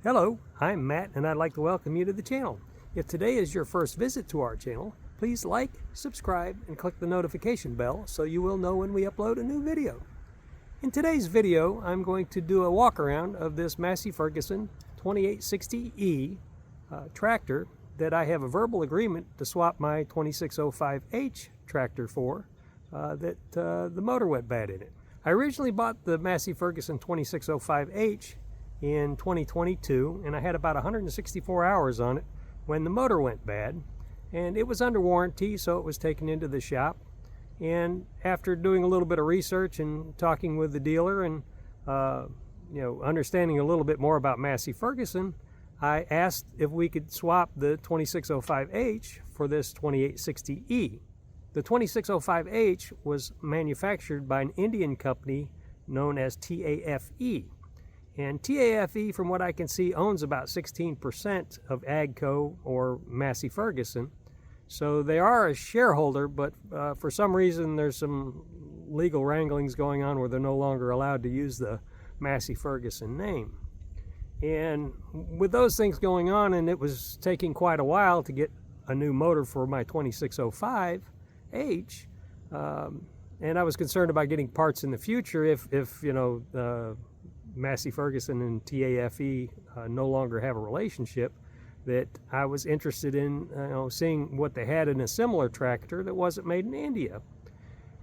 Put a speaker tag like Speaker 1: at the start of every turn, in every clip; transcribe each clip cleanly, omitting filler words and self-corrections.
Speaker 1: Hello, I'm Matt and I'd like to welcome you to the channel. If today is your first visit to our channel, please like, subscribe, and click the notification bell so you will know when we upload a new video. In today's video, I'm going to do a walk around of this Massey Ferguson 2860E tractor that I have a verbal agreement to swap my 2605H tractor for that the motor went bad in it. I originally bought the Massey Ferguson 2605H in 2022, and I had about 164 hours on it when the motor went bad, and it was under warranty, so it was taken into the shop. And after doing a little bit of research and talking with the dealer and understanding a little bit more about Massey Ferguson, I asked if we could swap the 2605H for this 2860E. The 2605H was manufactured by an Indian company known as TAFE. And TAFE, from what I can see, owns about 16% of AGCO or Massey Ferguson. So they are a shareholder, but for some reason there's some legal wranglings going on where they're no longer allowed to use the Massey Ferguson name. And with those things going on, and it was taking quite a while to get a new motor for my 2605H, and I was concerned about getting parts in the future if Massey Ferguson and TAFE no longer have a relationship, that I was interested in seeing what they had in a similar tractor that wasn't made in India.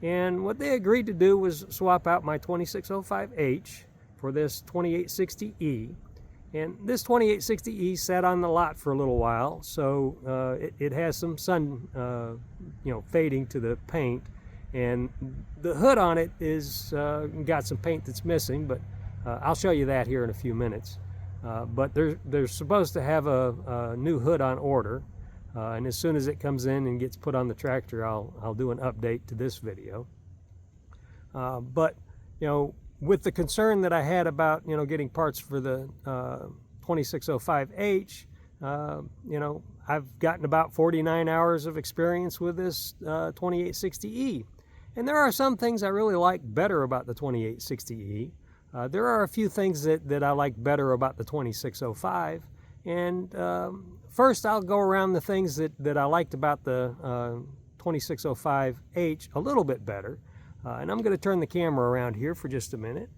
Speaker 1: And what they agreed to do was swap out my 2605H for this 2860E. And this 2860E sat on the lot for a little while, so it has some sun fading to the paint, and the hood on it is got some paint that's missing, but I'll show you that here in a few minutes. But they're supposed to have a new hood on order, and as soon as it comes in and gets put on the tractor, I'll do an update to this video. But with the concern that I had about getting parts for the 2605H, I've gotten about 49 hours of experience with this 2860E, and there are some things I really like better about the 2860E. There are a few things that I like better about the 2605, and first I'll go around the things that I liked about the 2605H a little bit better, and I'm going to turn the camera around here for just a minute.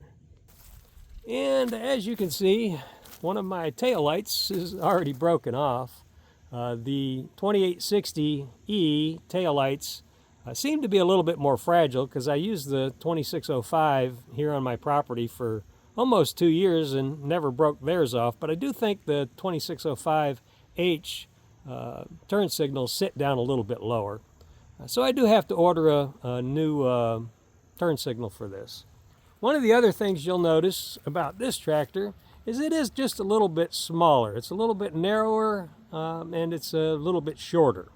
Speaker 1: And as you can see, one of my taillights is already broken off. The 2860E taillights seem to be a little bit more fragile because I used the 2605 here on my property for almost 2 years and never broke theirs off, but I do think the 2605H turn signals sit down a little bit lower. So I do have to order a new turn signal for this. One of the other things you'll notice about this tractor is it is just a little bit smaller. It's a little bit narrower and it's a little bit shorter.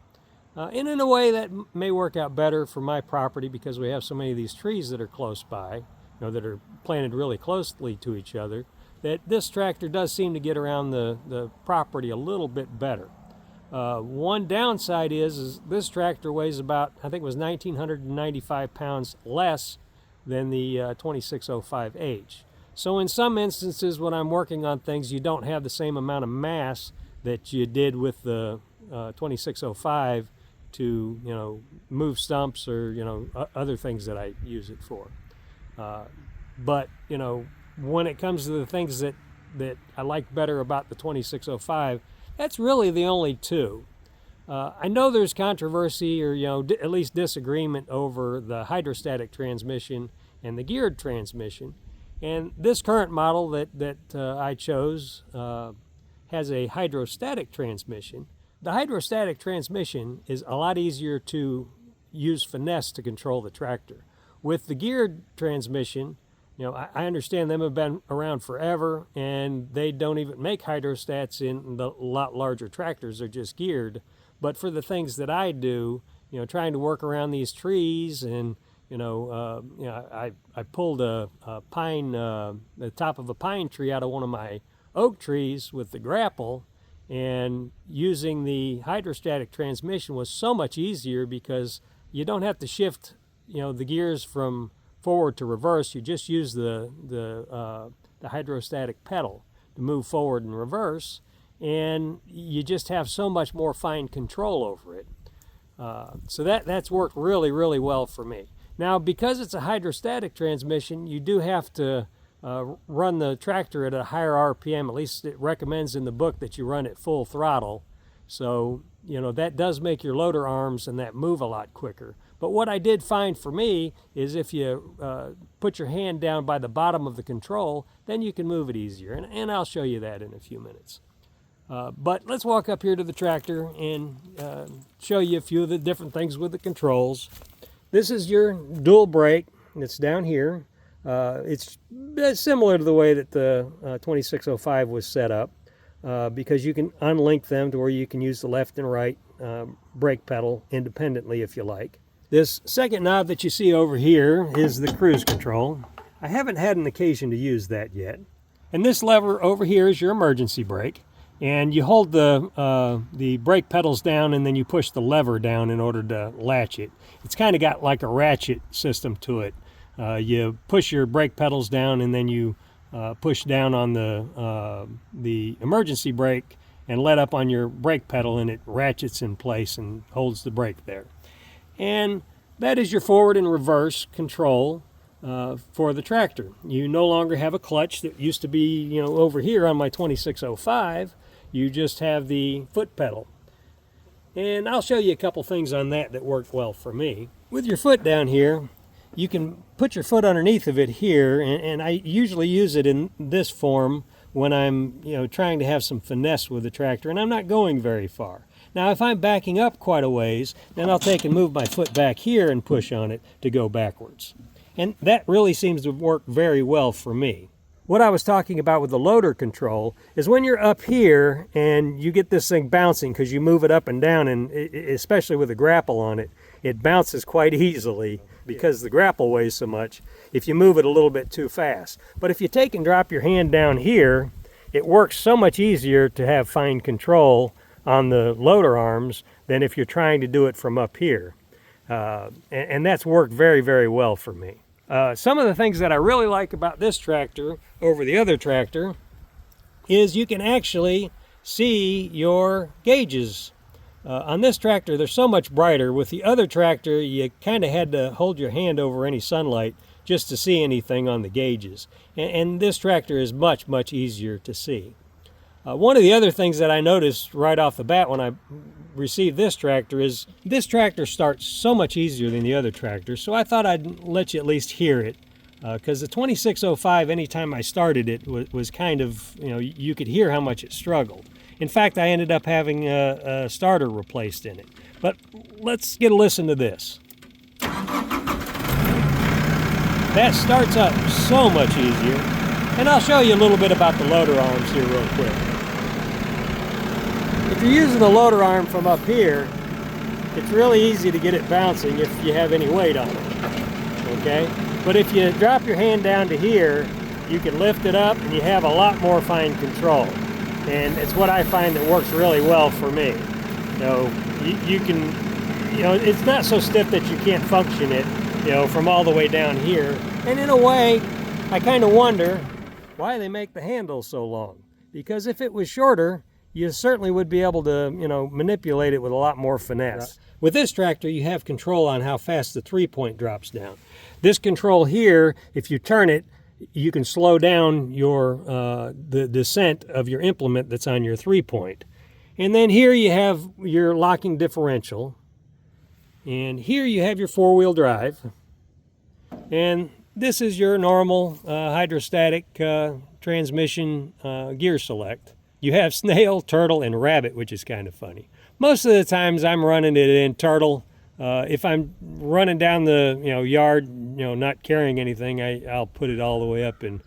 Speaker 1: And in a way that may work out better for my property because we have so many of these trees that are close by, that are planted really closely to each other, that this tractor does seem to get around the property a little bit better. One downside is this tractor weighs about, I think it was 1,995 pounds less than the 2605H. So in some instances when I'm working on things, you don't have the same amount of mass that you did with the 2605 to move stumps or other things that I use it for. But when it comes to the things that I like better about the 2605, that's really the only two. I know there's controversy or at least disagreement over the hydrostatic transmission and the geared transmission, and this current model that I chose has a hydrostatic transmission. The hydrostatic transmission is a lot easier to use finesse to control the tractor. With the geared transmission, I understand them have been around forever, and they don't even make hydrostats in the lot larger tractors. They're just geared. But for the things that I do, trying to work around these trees, and I pulled a pine, the top of a pine tree out of one of my oak trees with the grapple. And using the hydrostatic transmission was so much easier because you don't have to shift, the gears from forward to reverse. You just use the hydrostatic pedal. to move forward and reverse, and you just have so much more fine control over it. So that's worked really, really well for me. Now, because it's a hydrostatic transmission, you do have to run the tractor at a higher RPM. At least it recommends in the book that you run at full throttle. So, you know, that does make your loader arms and that move a lot quicker. But what I did find for me is if you put your hand down by the bottom of the control, then you can move it easier. And I'll show you that in a few minutes. But let's walk up here to the tractor and show you a few of the different things with the controls. This is your dual brake. It's down here. It's similar to the way that the 2605 was set up because you can unlink them to where you can use the left and right brake pedal independently if you like. This second knob that you see over here is the cruise control. I haven't had an occasion to use that yet. And this lever over here is your emergency brake. And you hold the brake pedals down and then you push the lever down in order to latch it. It's kind of got like a ratchet system to it. You push your brake pedals down and then you push down on the emergency brake and let up on your brake pedal, and it ratchets in place and holds the brake there. And that is your forward and reverse control for the tractor. You no longer have a clutch that used to be, you know, over here on my 2605. You just have the foot pedal. And I'll show you a couple things on that worked well for me. With your foot down here, you can put your foot underneath of it here, and I usually use it in this form when I'm, you know, trying to have some finesse with the tractor and I'm not going very far. Now, if I'm backing up quite a ways, then I'll take and move my foot back here and push on it to go backwards. And that really seems to work very well for me. What I was talking about with the loader control is when you're up here and you get this thing bouncing because you move it up and down, and especially with a grapple on it, it bounces quite easily because the grapple weighs so much if you move it a little bit too fast. But if you take and drop your hand down here, it works so much easier to have fine control on the loader arms than if you're trying to do it from up here. And that's worked very, very well for me. Some of the things that I really like about this tractor over the other tractor is you can actually see your gauges. On this tractor, they're so much brighter. With the other tractor, you kind of had to hold your hand over any sunlight just to see anything on the gauges. And this tractor is much, much easier to see. One of the other things that I noticed right off the bat when I received this tractor is this tractor starts so much easier than the other tractor, so I thought I'd let you at least hear it. Because the 2605, anytime I started it, was kind of, you know, you could hear how much it struggled. In fact, I ended up having a starter replaced in it. But let's get a listen to this. That starts up so much easier. And I'll show you a little bit about the loader arms here real quick. If you're using the loader arm from up here, it's really easy to get it bouncing if you have any weight on it, okay? But if you drop your hand down to here, you can lift it up and you have a lot more fine control. And it's what I find that works really well for me. So you can, you know, it's not so stiff that you can't function it, you know, from all the way down here. And in a way, I kind of wonder why they make the handle so long. Because if it was shorter, you certainly would be able to, you know, manipulate it with a lot more finesse. Right. With this tractor, you have control on how fast the 3-point drops down. This control here, if you turn it, you can slow down your the descent of your implement that's on your 3-point. And then here you have your locking differential. And here you have your 4-wheel drive. And this is your normal hydrostatic transmission gear select. You have snail, turtle, and rabbit, which is kind of funny. Most of the times I'm running it in turtle. If I'm running down the yard, not carrying anything, I'll put it all the way up in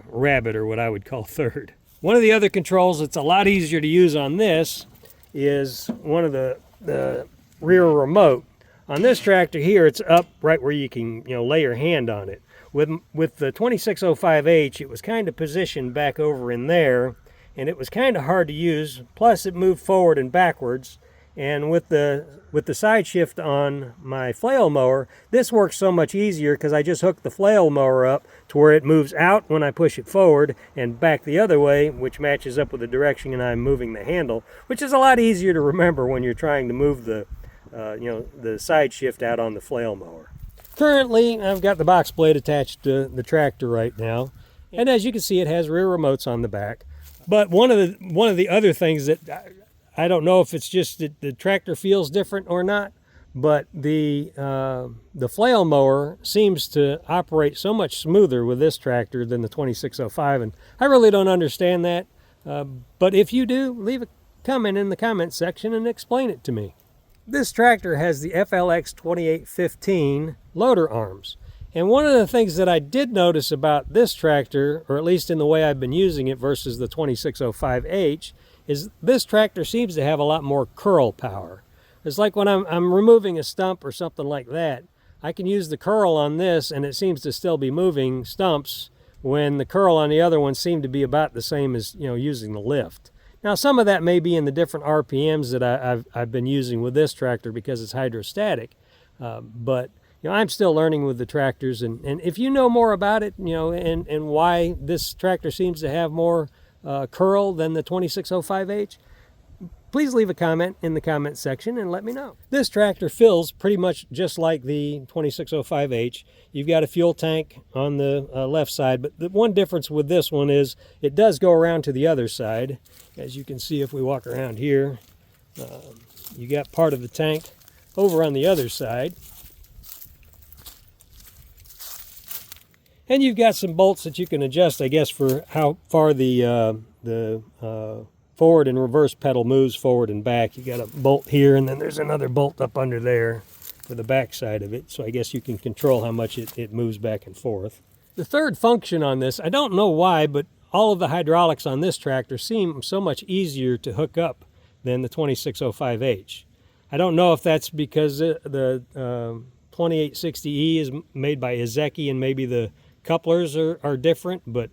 Speaker 1: rabbit, or what I would call third. One of the other controls that's a lot easier to use on this is one of the rear remote. On this tractor here, it's up right where you can lay your hand on it. With the 2605H, it was kind of positioned back over in there, and it was kind of hard to use. Plus, it moved forward and backwards, And with the side shift on my flail mower, this works so much easier because I just hook the flail mower up to where it moves out when I push it forward and back the other way, which matches up with the direction and I'm moving the handle, which is a lot easier to remember when you're trying to move the the side shift out on the flail mower. Currently, I've got the box blade attached to the tractor right now, and as you can see, it has rear remotes on the back. But one of the other things that I don't know if it's just that the tractor feels different or not, but the flail mower seems to operate so much smoother with this tractor than the 2605, and I really don't understand that. But if you do, leave a comment in the comment section and explain it to me. This tractor has the FLX 2815 loader arms. And one of the things that I did notice about this tractor, or at least in the way I've been using it versus the 2605H, is this tractor seems to have a lot more curl power. It's like when I'm removing a stump or something like that, I can use the curl on this and it seems to still be moving stumps when the curl on the other one seemed to be about the same as, using the lift. Now, some of that may be in the different RPMs that I've been using with this tractor because it's hydrostatic, but I'm still learning with the tractors, and if you know more about it, and why this tractor seems to have more curl than the 2605H, please leave a comment in the comment section and let me know. This tractor fills pretty much just like the 2605H. You've got a fuel tank on the left side, but the one difference with this one is it does go around to the other side. As you can see, if we walk around here, you got part of the tank over on the other side. And you've got some bolts that you can adjust, I guess, for how far the forward and reverse pedal moves forward and back. You got a bolt here, and then there's another bolt up under there for the back side of it. So I guess you can control how much it moves back and forth. The third function on this, I don't know why, but all of the hydraulics on this tractor seem so much easier to hook up than the 2605H. I don't know if that's because the 2860E is made by Izeki and maybe the couplers are different, but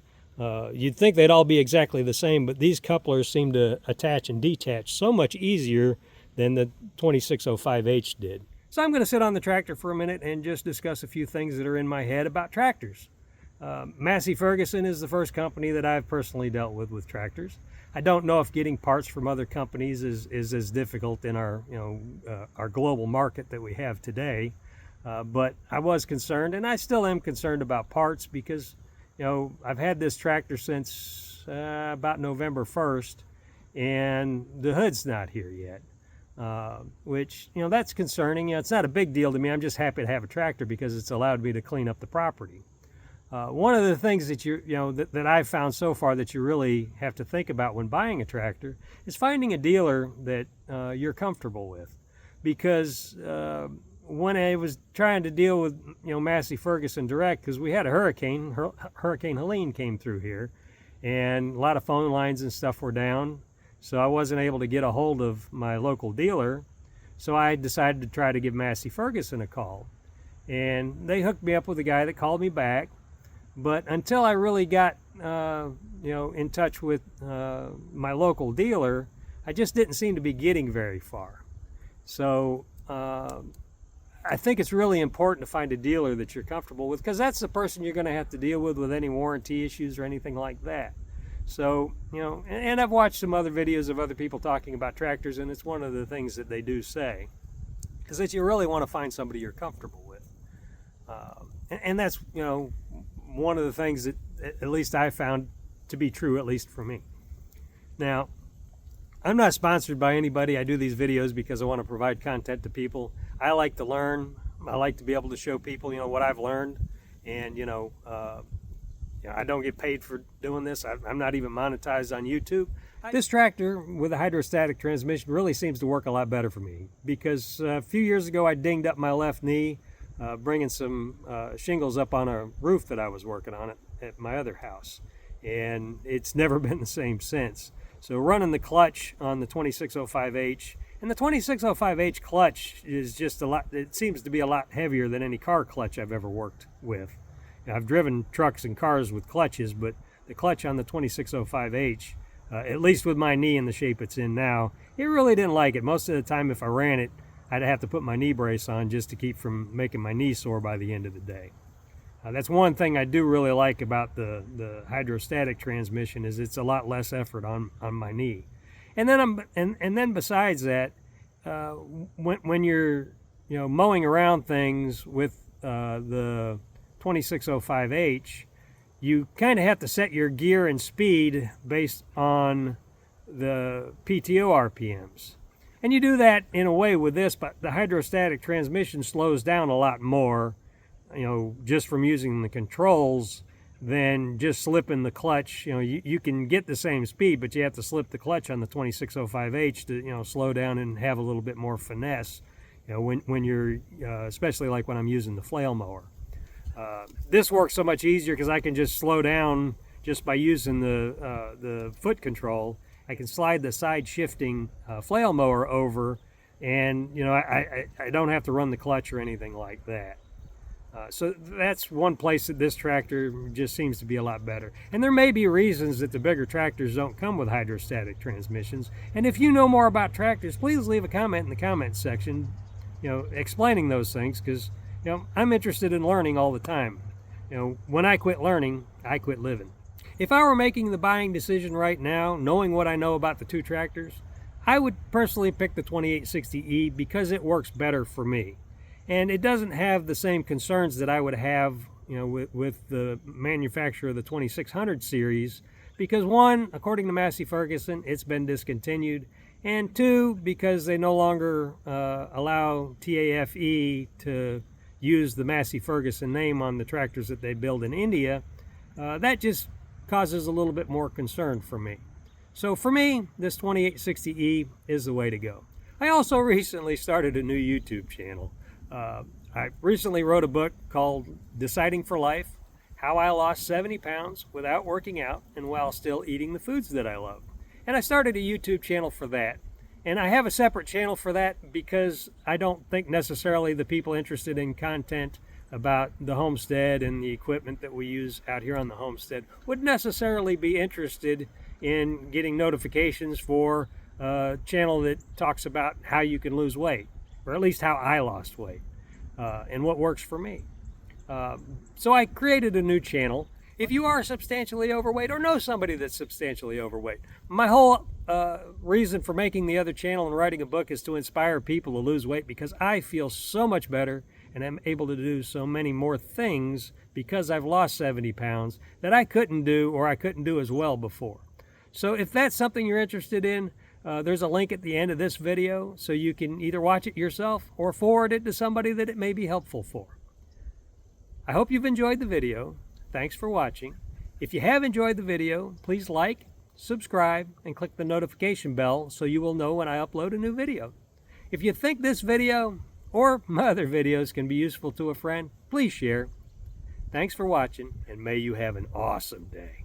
Speaker 1: you'd think they'd all be exactly the same, but these couplers seem to attach and detach so much easier than the 2605H did. So I'm going to sit on the tractor for a minute and just discuss a few things that are in my head about tractors. Massey Ferguson is the first company that I've personally dealt with tractors. I don't know if getting parts from other companies is as difficult in our global market that we have today. But I was concerned, and I still am concerned about parts because, I've had this tractor since about November 1st, and the hood's not here yet, which, that's concerning. It's not a big deal to me. I'm just happy to have a tractor because it's allowed me to clean up the property. One of the things that that I've found so far that you really have to think about when buying a tractor is finding a dealer that you're comfortable with, because when I was trying to deal with Massey Ferguson direct, because we had a Hurricane Helene came through here, and a lot of phone lines and stuff were down, so I wasn't able to get a hold of my local dealer. So I decided to try to give Massey Ferguson a call, and they hooked me up with a guy that called me back. But until I really got in touch with my local dealer, I just didn't seem to be getting very far. So I think it's really important to find a dealer that you're comfortable with, because that's the person you're going to have to deal with any warranty issues or anything like that. So, and I've watched some other videos of other people talking about tractors, and it's one of the things that they do say, is that you really want to find somebody you're comfortable with. And that's, one of the things that at least I found to be true, at least for me. Now, I'm not sponsored by anybody. I do these videos because I want to provide content to people. I like to learn. I like to be able to show people, what I've learned. And, I don't get paid for doing this. I'm not even monetized on YouTube. This tractor with a hydrostatic transmission really seems to work a lot better for me, because a few years ago I dinged up my left knee bringing some shingles up on a roof that I was working on at my other house, and it's never been the same since. So running the clutch on the 2605H, and the 2605H clutch is just it seems to be a lot heavier than any car clutch I've ever worked with. I've driven trucks and cars with clutches, but the clutch on the 2605H at least with my knee in the shape it's in now, it really didn't like it. Most of the time if I ran it, I'd have to put my knee brace on just to keep from making my knee sore by the end of the day. That's one thing I do really like about the hydrostatic transmission, is it's a lot less effort on my knee. And then besides that, when you're mowing around things with the 2605H, you kind of have to set your gear and speed based on the PTO RPMs. And you do that in a way with this, but the hydrostatic transmission slows down a lot more, just from using the controls than just slipping the clutch. You can get the same speed, but you have to slip the clutch on the 2605H to, slow down and have a little bit more finesse, when you're, especially like when I'm using the flail mower. This works so much easier because I can just slow down just by using the foot control. I can slide the side shifting flail mower over, and I don't have to run the clutch or anything like that. So that's one place that this tractor just seems to be a lot better. And there may be reasons that the bigger tractors don't come with hydrostatic transmissions. And if you know more about tractors, please leave a comment in the comments section, explaining those things, because I'm interested in learning all the time. When I quit learning, I quit living. If I were making the buying decision right now, knowing what I know about the two tractors, I would personally pick the 2860E because it works better for me. And it doesn't have the same concerns that I would have, with the manufacturer of the 2600 series, because one, according to Massey Ferguson, it's been discontinued, and two, because they no longer allow TAFE to use the Massey Ferguson name on the tractors that they build in India. That just causes a little bit more concern for me. So for me, this 2860E is the way to go. I also recently started a new YouTube channel. I recently wrote a book called Deciding for Life: How I Lost 70 Pounds Without Working Out and While Still Eating the Foods That I Love. And I started a YouTube channel for that. And I have a separate channel for that because I don't think necessarily the people interested in content about the homestead and the equipment that we use out here on the homestead would necessarily be interested in getting notifications for a channel that talks about how you can lose weight, or at least how I lost weight, and what works for me. So I created a new channel. If you are substantially overweight or know somebody that's substantially overweight, my whole reason for making the other channel and writing a book is to inspire people to lose weight, because I feel so much better and I'm able to do so many more things because I've lost 70 pounds that I couldn't do, or I couldn't do as well before. So if that's something you're interested in, there's a link at the end of this video, so you can either watch it yourself or forward it to somebody that it may be helpful for. I hope you've enjoyed the video. Thanks for watching. If you have enjoyed the video, please like, subscribe, and click the notification bell so you will know when I upload a new video. If you think this video or my other videos can be useful to a friend, please share. Thanks for watching, and may you have an awesome day.